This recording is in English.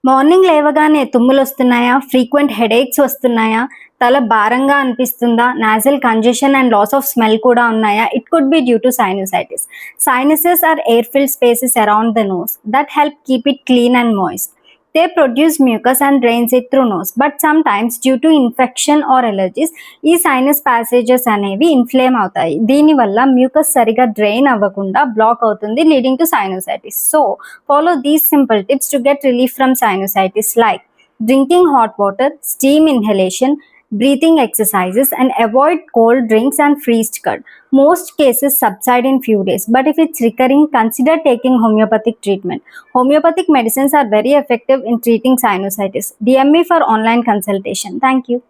Morning లేవగానే తుమ్ములొస్తున్నాయా? Frequent headaches వస్తున్నాయా? తల భారంగా అనిపిస్తుందా? Nasal congestion and loss of smell కూడా ఉన్నాయా? It could be due to sinusitis. Sinuses are air-filled spaces around the nose that help keep it clean and moist. They produce mucus and drains it through nose. But sometimes due to infection or allergies, ఈ sinus passages అనేవి inflame అవుతాయి. దీనివల్ల mucus సరిగా drain అవ్వకుండా black అవుతుంది, leading to sinusitis. So follow these simple tips to get relief from sinusitis, like drinking hot water, steam inhalation, breathing exercises, and avoid cold drinks and freezed curd. Most cases subside in few days, but if it's recurring, consider taking homeopathic treatment. Homeopathic medicines are very effective in treating sinusitis. DM me for online consultation. Thank you.